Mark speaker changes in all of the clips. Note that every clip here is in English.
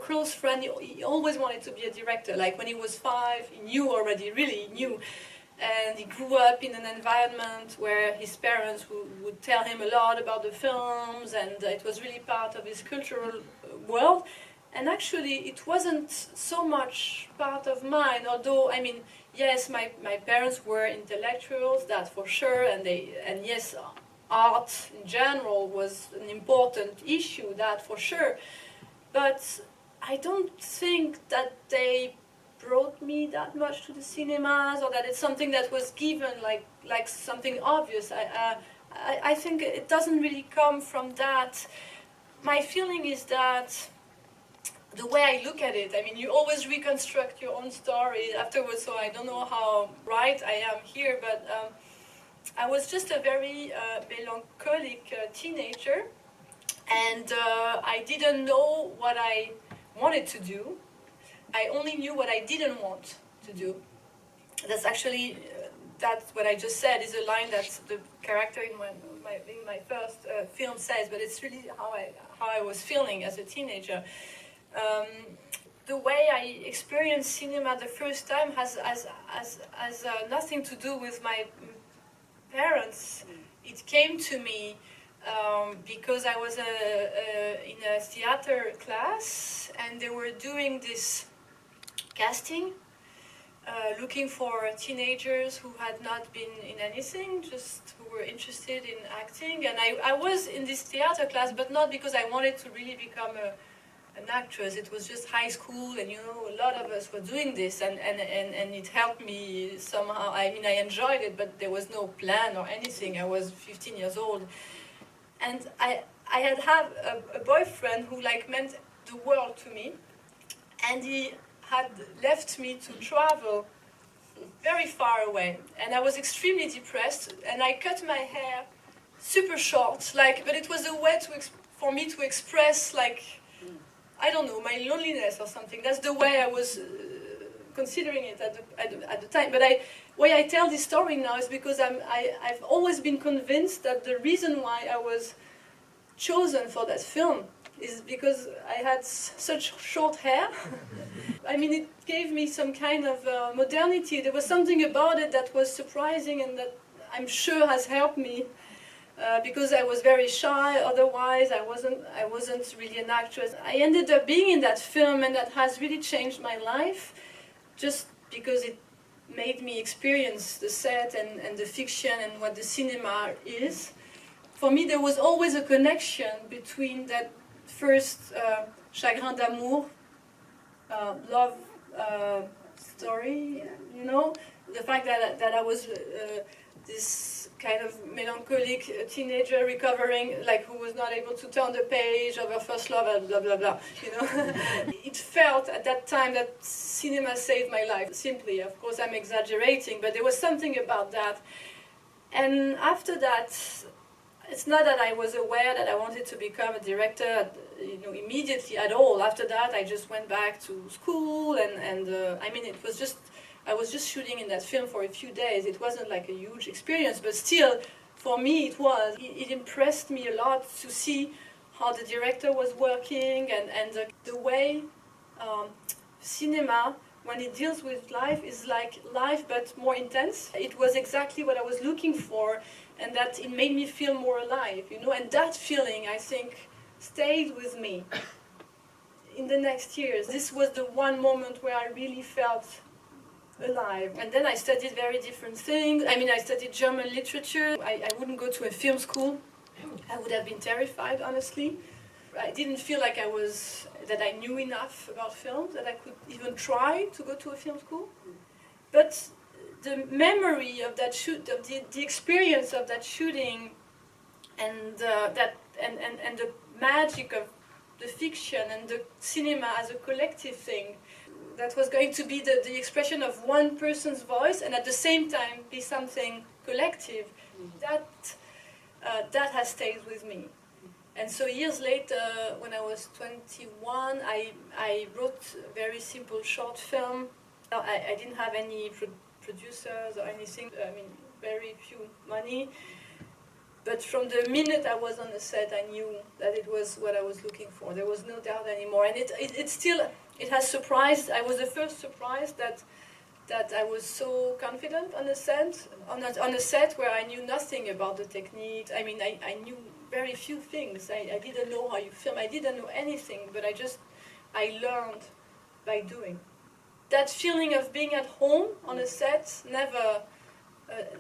Speaker 1: close friend. He always wanted to be a director. Like when he was 5, he knew already, really knew. And he grew up in an environment where his parents would tell him a lot about the films, and it was really part of his cultural world. And actually, it wasn't so much part of mine, although, I mean, yes, my parents were intellectuals, that for sure, and yes, art in general was an important issue, that for sure. But I don't think that they brought me that much to the cinemas, or that it's something that was given like something obvious. I think it doesn't really come from that. My feeling is that the way I look at it, I mean, you always reconstruct your own story afterwards, so I don't know how right I am here, but I was just a very melancholic teenager, and I didn't know what I wanted to do. I only knew what I didn't want to do. That's actually, that's what I just said is a line that the character in my first film says, but it's really how I was feeling as a teenager. The way I experienced cinema the first time has nothing to do with my parents. It came to me because I was in a theater class, and they were doing this casting, looking for teenagers who had not been in anything, just who were interested in acting. And I was in this theater class, but not because I wanted to really become an actress. It was just high school, and a lot of us were doing this, and it helped me somehow. I mean, I enjoyed it, but there was no plan or anything. I was 15 years old, and I had a boyfriend who meant the world to me, and he had left me to travel very far away, and I was extremely depressed, and I cut my hair super short, but it was a way for me to express I don't know, my loneliness or something. That's the way I was considering it at the time. But why I tell this story now is because I've always been convinced that the reason why I was chosen for that film is because I had such short hair. I mean, it gave me some kind of modernity. There was something about it that was surprising, and that I'm sure has helped me. Because I was very shy, otherwise I wasn't really an actress. I ended up being in that film, and that has really changed my life, just because it made me experience the set and the fiction and what the cinema is. For me, there was always a connection between that first chagrin d'amour, love story, the fact that I was this kind of melancholic teenager recovering, who was not able to turn the page of her first love, and blah, blah, blah, It felt at that time that cinema saved my life, simply. Of course, I'm exaggerating, but there was something about that. And after that, it's not that I was aware that I wanted to become a director, immediately at all. After that, I just went back to school, and I mean, I was just shooting in that film for a few days. It wasn't a huge experience, but still, for me, it was. It impressed me a lot to see how the director was working, and the way cinema, when it deals with life, is like life but more intense. It was exactly what I was looking for, and that it made me feel more alive, and that feeling, I think, stayed with me in the next years. This was the one moment where I really felt alive. And then I studied very different things. I mean, I studied German literature. I wouldn't go to a film school. I would have been terrified, honestly. I didn't feel like that I knew enough about films, that I could even try to go to a film school. But the memory of that shoot, of the experience of that shooting, and the magic of the fiction and the cinema as a collective thing, that was going to be the expression of one person's voice, and at the same time be something collective. That has stayed with me. And so years later, when I was 21, I wrote a very simple short film. I didn't have any producers or anything. I mean, very few money. But from the minute I was on the set, I knew that it was what I was looking for. There was no doubt anymore. And it still, it has surprised. I was the first surprised that I was so confident on the set, on a set where I knew nothing about the technique. I mean, I knew very few things. I didn't know how you film. I didn't know anything, but I learned by doing. That feeling of being at home on a set never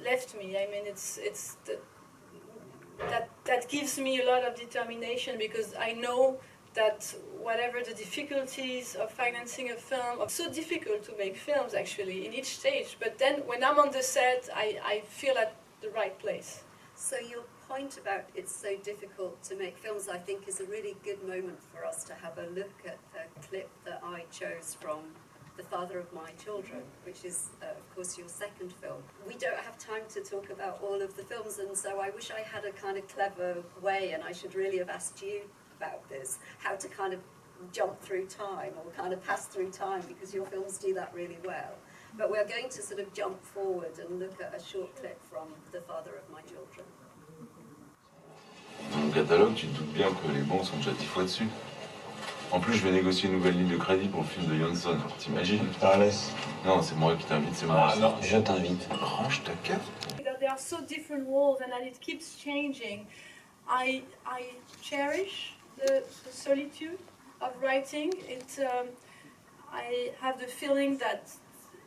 Speaker 1: left me. I mean, that gives me a lot of determination, because I know that whatever the difficulties of financing a film, it's so difficult to make films actually in each stage, but then when I'm on the set, I feel at the right place.
Speaker 2: So your point about it's so difficult to make films, I think, is a really good moment for us to have a look at a clip that I chose from The Father of My Children, which is, of course, your second film. We don't have time to talk about all of the films, and so I wish I had a kind of clever way, and I should really have asked you about this, how to kind of jump through time or kind of pass through time, because your films do that really well. But we're going to sort of jump forward and look at a short clip from The Father of My Children.
Speaker 3: Dans le catalogue, tu te doutes bien que les bons sont déjà 10 fois dessus. En plus, je vais négocier une nouvelle ligne de crédit pour le film de Hansen. T'imagines? Non, c'est moi qui t'invite, c'est moi.
Speaker 4: Ah non, je t'invite.
Speaker 3: Range ta carte.
Speaker 1: There are so different worlds, and that it keeps changing. I cherish the solitude of writing. I have the feeling that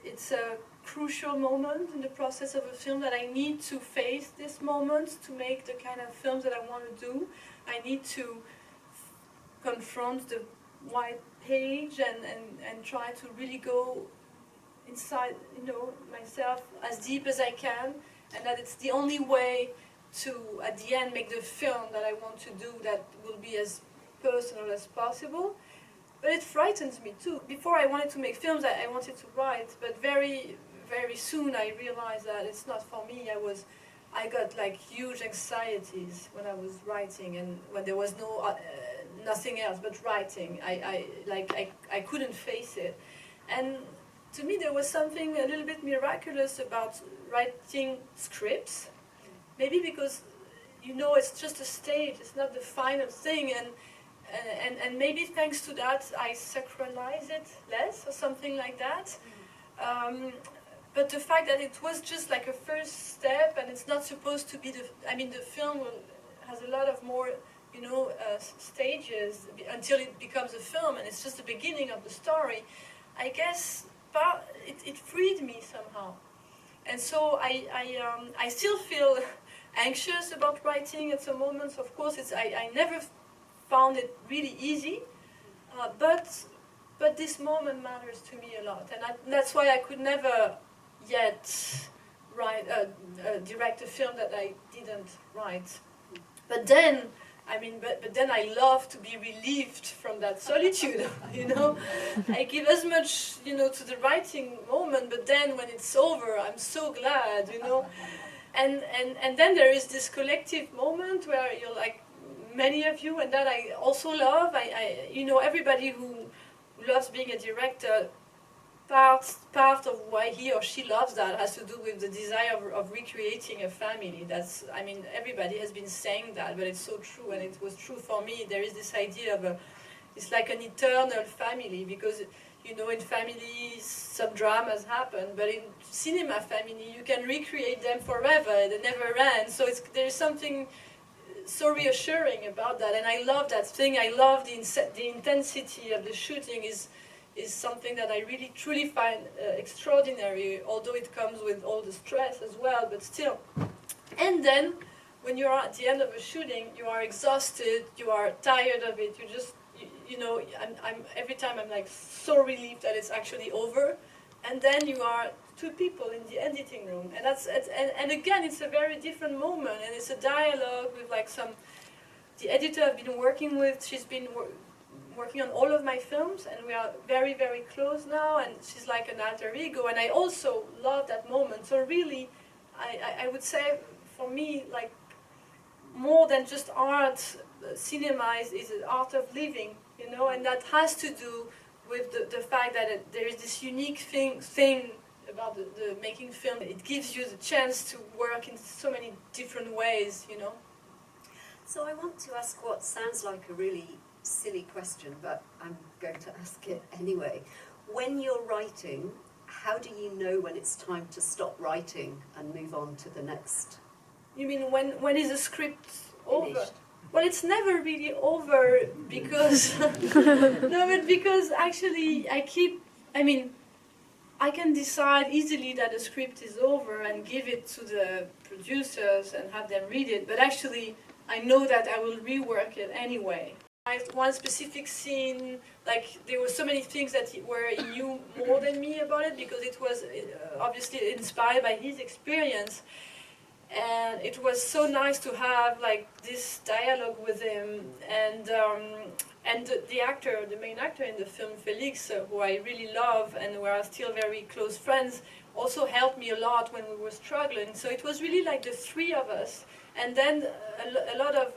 Speaker 1: it's a crucial moment in the process of a film, that I need to face this moment to make the kind of films that I want to do. I need to confront the white page and try to really go inside, myself as deep as I can, and that it's the only way to, at the end, make the film that I want to do that will be as personal as possible. But it frightens me too. Before I wanted to make films, I wanted to write, but very, very soon I realized that it's not for me. I got like huge anxieties when I was writing, and when there was nothing else but writing. I couldn't face it. And to me there was something a little bit miraculous about writing scripts. Maybe because, it's just a stage, it's not the final thing, and maybe thanks to that I synchronize it less or something like that. But the fact that it was just like a first step, and it's not supposed to be the film has a lot of more, stages until it becomes a film, and it's just the beginning of the story. I guess it freed me somehow. And so I still feel anxious about writing at some moments. Of course, I never found it really easy, but this moment matters to me a lot, and that's why I could never yet direct a film that I didn't write. But then, but then I love to be relieved from that solitude, I give as much, to the writing moment, but then when it's over, I'm so glad, And then there is this collective moment where you're like, many of you, and that I also love. Everybody who loves being a director, part of why he or she loves that has to do with the desire of recreating a family. Everybody has been saying that, but it's so true, and it was true for me. There is this idea of it's like an eternal family, because in families some dramas happen, but in cinema family you can recreate them forever. They never end. So there is something so reassuring about that, and I love that thing. I love the intensity of the shooting is something that I really truly find extraordinary, although it comes with all the stress as well, but still. And then when you're at the end of a shooting, you are exhausted, you are tired of it, you just every time I'm like so relieved that it's actually over, and then you are two people in the editing room, and again it's a very different moment, and it's a dialogue with the editor I've been working with. She's been working on all of my films, and we are very, very close now, and she's like an alter ego, and I also love that moment. So really, I would say for me, like, more than just art, cinema is an art of living, and that has to do with the fact that there is this unique thing about the making film. It gives you the chance to work in so many different ways,
Speaker 2: So I want to ask what sounds like a really silly question, but I'm going to ask it anyway. When you're writing, how do you know when it's time to stop writing and move on to the next?
Speaker 1: You mean when is a script over?
Speaker 2: Finished.
Speaker 1: Well, it's never really over because no, but because actually I can decide easily that a script is over and give it to the producers and have them read it, but actually I know that I will rework it anyway. One specific scene, like there were so many things that he knew more than me about it because it was obviously inspired by his experience. And it was so nice to have like this dialogue with him, and the actor, the main actor in the film, Felix, who I really love and we are still very close friends, also helped me a lot when we were struggling. So it was really like the three of us. And then a lot of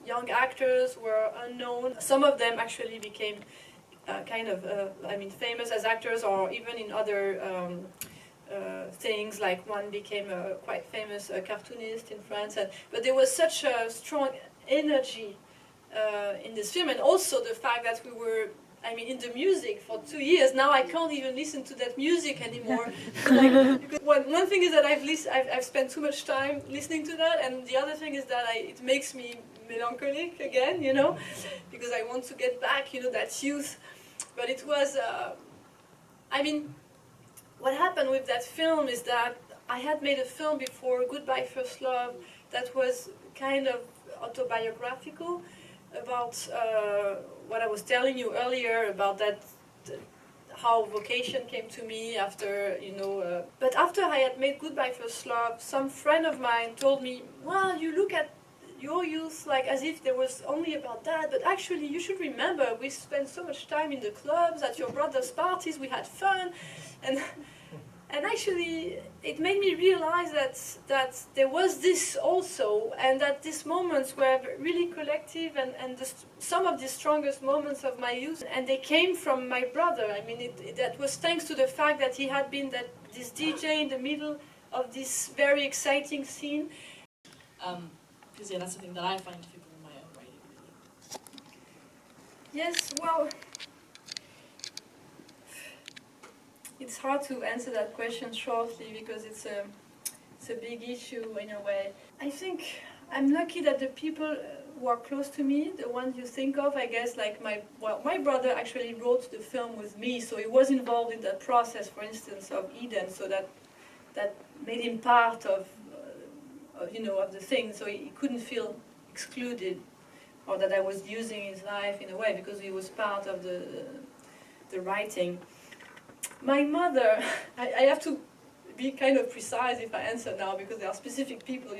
Speaker 1: young actors were unknown. Some of them actually became famous as actors, or even in other things, like one became a quite famous cartoonist in France, but there was such a strong energy in this film, and also the fact that we were in the music for 2 years. Now I can't even listen to that music anymore. Because one thing is that I've spent too much time listening to that, and the other thing is that it makes me melancholic again, because I want to get back, that youth. But it was, what happened with that film is that I had made a film before, Goodbye First Love, that was kind of autobiographical about what I was telling you earlier about that, how vocation came to me after, But after I had made Goodbye First Love, some friend of mine told me, well, you look at your youth like as if there was only about that, but actually you should remember we spent so much time in the clubs, at your brother's parties, we had fun, and actually it made me realize that there was this also, and that these moments were really collective, and some of the strongest moments of my youth, and they came from my brother. That was thanks to the fact that he had been this DJ in the middle of this very exciting scene.
Speaker 4: Because that's something that I find difficult in my own writing, really.
Speaker 1: Yes, well, it's hard to answer that question shortly because it's a big issue in a way. I think I'm lucky that the people who are close to me, the ones you think of, I guess, like my brother actually wrote the film with me, so he was involved in that process, for instance, of Eden, so that made him part of the thing, so he couldn't feel excluded, or that I was using his life in a way, because he was part of the writing. My mother, I have to be kind of precise if I answer now, because there are specific people,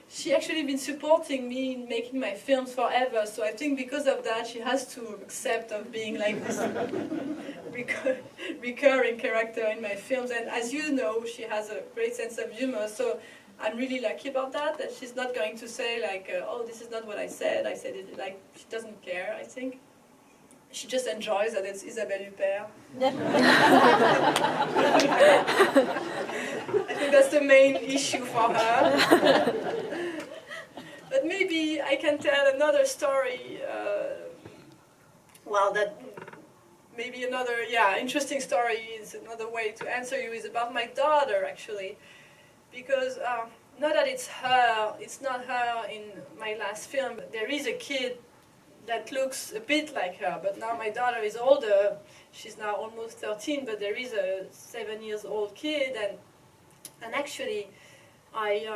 Speaker 1: She actually been supporting me in making my films forever, so I think because of that she has to accept of being like this recurring character in my films, and as you know, she has a great sense of humor, so I'm really lucky about that she's not going to say like, oh, this is not what I said it, like, she doesn't care, I think. She just enjoys that it's Isabelle Huppert. I think that's the main issue for her. But maybe I can tell another story, maybe another, interesting story is another way to answer you, is about my daughter, actually. Because not that it's not her in my last film, but there is a kid that looks a bit like her, but now my daughter is older, she's now almost 13, but there is a 7-year-old kid, and actually I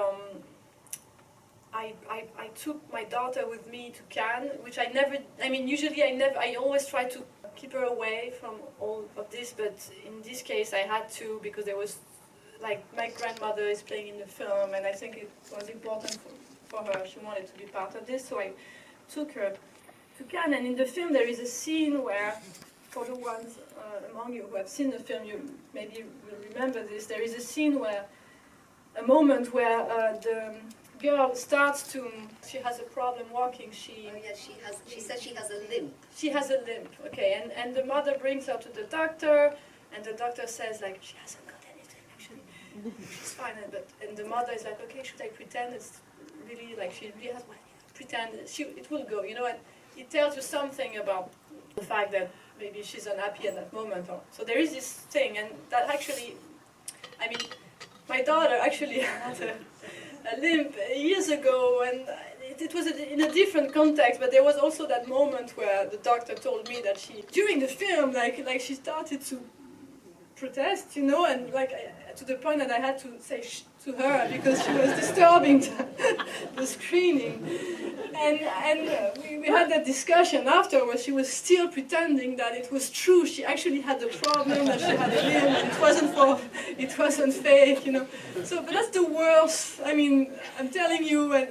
Speaker 1: took my daughter with me to Cannes, which I always try to keep her away from all of this, but in this case I had to, because there was, like, my grandmother is playing in the film, and I think it was important for her, she wanted to be part of this, so I took her to Cannes, and in the film there is a scene where, for the ones among you who have seen the film, you maybe will remember this, there is a moment where the girl starts to, she has a problem walking, she
Speaker 2: says she has a limp.
Speaker 1: She has a limp, okay, and the mother brings her to the doctor, and the doctor says, like, she hasn't got anything, actually, she's fine, and the mother is like, okay, should I pretend it's really, like, she really has, well, pretend it will go, you know, and it tells you something about the fact that maybe she's unhappy at that moment. So there is this thing, and that actually, I mean, my daughter actually had a limp years ago, and it was in a different context, but there was also that moment where the doctor told me that during the film, like she started to protest, you know, and to the point that I had to say shh to her because she was disturbing the screening. And we had that discussion afterwards. She was still pretending that it was true. She actually had the problem, that she had a limb, and it wasn't fake, you know. So, but that's the worst. I mean, I'm telling you, and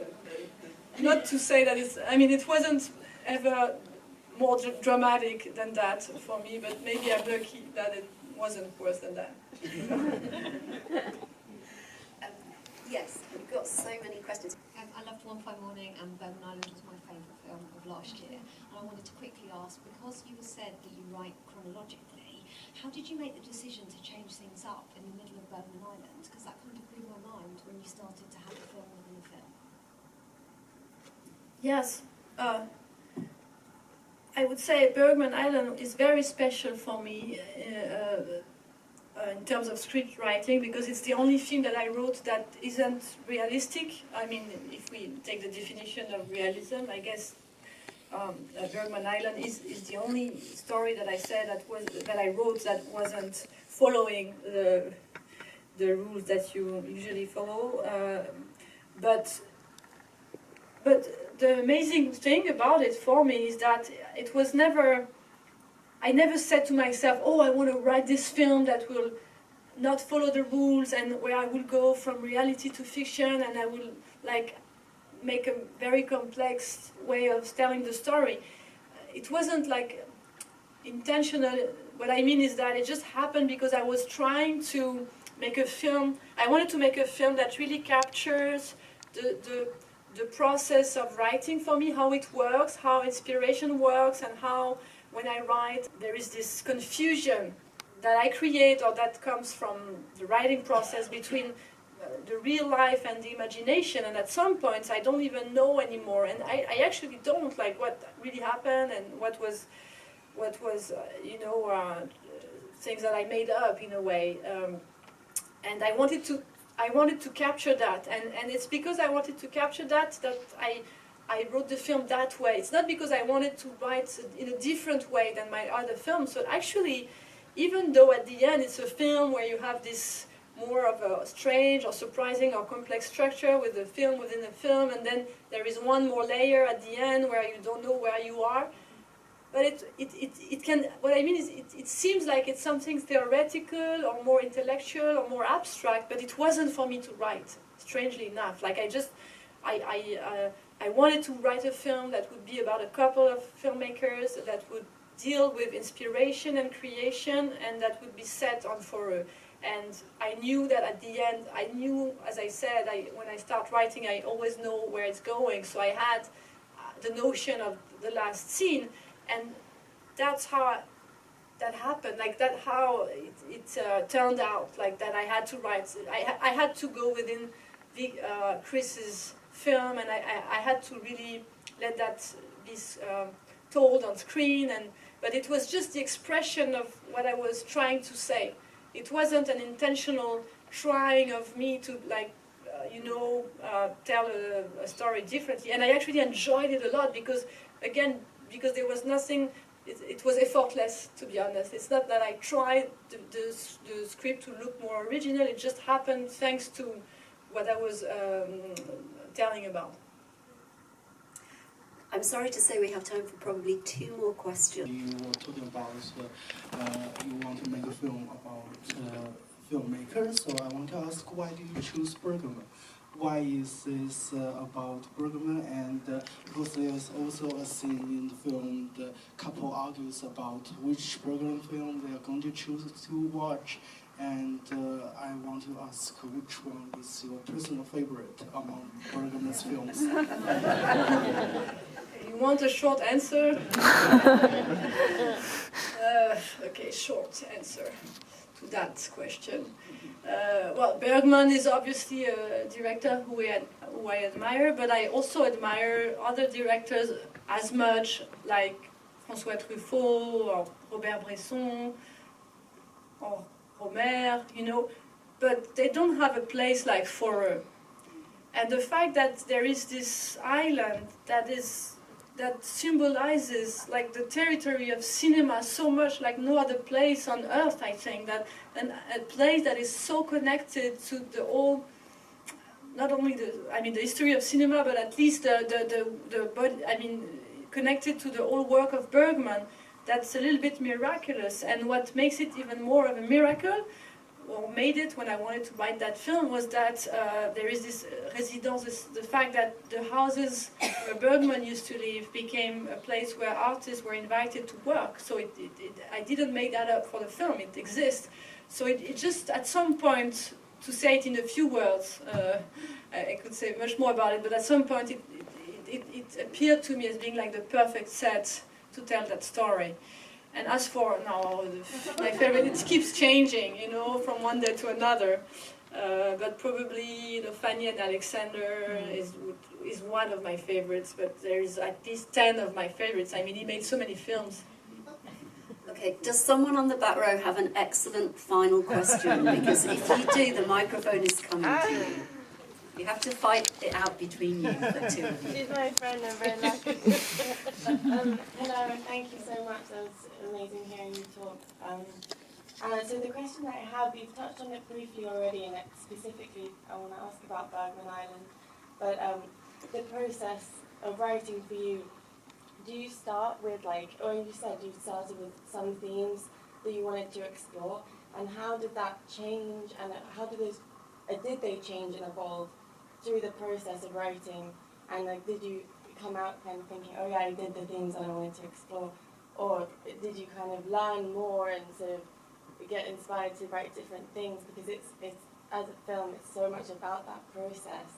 Speaker 1: not to say that it wasn't ever more dramatic than that for me, but maybe I'm lucky that it wasn't worse than that.
Speaker 2: Yes, we've got so many questions.
Speaker 5: I loved One Fine Morning, and Bergman Island was my favourite film of last year. And I wanted to quickly ask, because you said that you write chronologically, how did you make the decision to change things up in the middle of Bergman Island? Because that kind of blew my mind when you started to have a film within a film.
Speaker 1: Yes. I would say Bergman Island is very special for me in terms of script writing, because it's the only film that I wrote that isn't realistic. I mean, if we take the definition of realism, I guess Bergman Island is the only story that I said that I wrote that wasn't following the rules that you usually follow. But the amazing thing about it for me is that it was never. I never said to myself, oh, I want to write this film that will not follow the rules and where I will go from reality to fiction and I will make a very complex way of telling the story. It wasn't intentional. What I mean is that it just happened because I was trying to make a film. I wanted to make a film that really captures the process of writing for me, how it works, how inspiration works, and how when I write, there is this confusion that I create or that comes from the writing process between the real life and the imagination. And at some points, I don't even know anymore. And I actually don't like what really happened and what was things that I made up in a way. And I wanted to capture that. And it's because I wanted to capture that I wrote the film that way. It's not because I wanted to write in a different way than my other films. So actually, even though at the end it's a film where you have this more of a strange or surprising or complex structure with a film within a film, and then there is one more layer at the end where you don't know where you are. But it can, what I mean is it seems like it's something theoretical or more intellectual or more abstract, but it wasn't for me to write, strangely enough. I wanted to write a film that would be about a couple of filmmakers that would deal with inspiration and creation, and that would be set on for and I knew that at the end, as I said, when I start writing, I always know where it's going. So I had the notion of the last scene, and that's how that happened. How it turned out. That I had to write. I had to go within Chris's film, and I had to really let that be told on screen. But it was just the expression of what I was trying to say. It wasn't an intentional trying of me to tell a story differently. And I actually enjoyed it a lot because there was nothing. It was effortless, to be honest. It's not that I tried the script to look more original. It just happened thanks to what I was telling about.
Speaker 2: I'm sorry to say we have time for probably 2 more questions.
Speaker 6: You were talking about you want to make a film about filmmakers, so I want to ask, why did you choose Bergman? Why is this about Bergman? And because there's also a scene in the film, the couple argues about which Bergman film they are going to choose to watch. And I want to ask, which one is your personal favorite among Bergman's films?
Speaker 1: You want a short answer? Okay, short answer. to that question. Well, Bergman is obviously a director who I admire, but I also admire other directors as much, like François Truffaut or Robert Bresson or Romer, you know, but they don't have a place like Forer. And the fact that there is this island that symbolizes like the territory of cinema so much like no other place on earth, I think, that a place that is so connected to the whole, not only the history of cinema, but at least the body, connected to the whole work of Bergman, that's a little bit miraculous. And what makes it even more of a miracle, or made it when I wanted to write that film, was that there is this residence, the fact that the houses where Bergman used to live became a place where artists were invited to work. So I didn't make that up for the film, it exists. So it just, at some point, to say it in a few words, I could say much more about it, but at some point it appeared to me as being like the perfect set to tell that story. And as for now, my favorite, it keeps changing, you know, from one day to another. But probably, you know, Fanny and Alexander is one of my favorites. But there's at least 10 of my favorites. I mean, he made so many films.
Speaker 2: Okay, does someone on the back row have an excellent final question? Because if you do, the microphone is coming to you. You have to fight it out between you, the two of you.
Speaker 7: She's my friend, I'm very lucky. Hello, thank you so much. That was amazing hearing you talk. So the question that I have, you've touched on it briefly already, and specifically I want to ask about Bergman Island. But the process of writing for you, do you start with or you said you started with some themes that you wanted to explore, and how did that change, and how did they change and evolve through the process of writing? And did you come out kind of thinking, oh yeah, I did the things that I wanted to explore, or did you kind of learn more and sort of get inspired to write different things? Because it's as a film, it's so much about that process.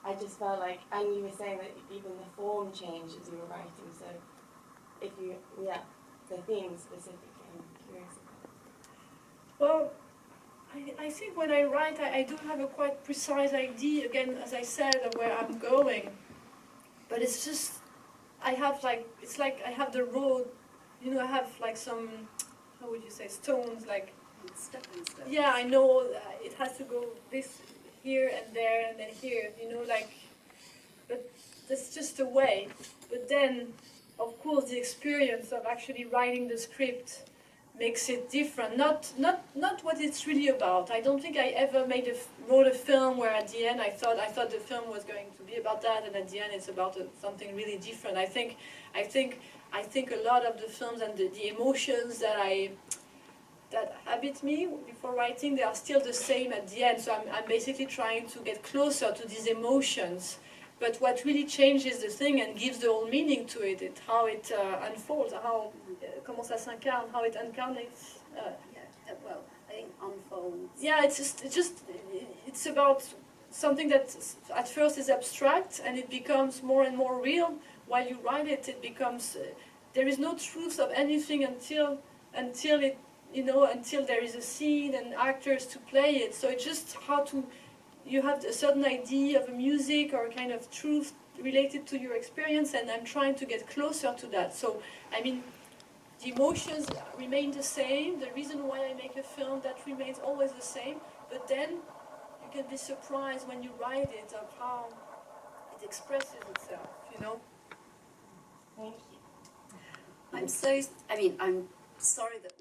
Speaker 7: I just felt like, and you were saying that even the form changed as you were writing. So if you, the themes specifically, I'm curious about.
Speaker 1: Well, I think when I write, I do have a quite precise idea, again, as I said, of where I'm going. But it's just, it's like I have the road, you know, I have like some, how would you say, stones, like...
Speaker 2: Stepping stones.
Speaker 1: Yeah, I know it has to go this, here and there and then here, you know, like... But that's just a way. But then, of course, the experience of actually writing the script makes it different. Not what it's really about. I don't think I ever wrote a film where at the end I thought the film was going to be about that, and at the end it's about something really different. I think a lot of the films and the emotions that habit me before writing, they are still the same at the end. So I'm basically trying to get closer to these emotions. But what really changes the thing and gives the whole meaning to it, how it unfolds, comment ça s'incarne, how it incarnates.
Speaker 2: Well, I think unfolds.
Speaker 1: Yeah, it's about something that at first is abstract, and it becomes more and more real. While you write it, it becomes there is no truth of anything until it, you know, until there is a scene and actors to play it. So it's just you have a certain idea of a music or a kind of truth related to your experience, and I'm trying to get closer to that. So, I mean, the emotions remain the same. The reason why I make a film, that remains always the same. But then you can be surprised when you write it of how it expresses itself, you know?
Speaker 7: Thank you.
Speaker 2: I'm sorry that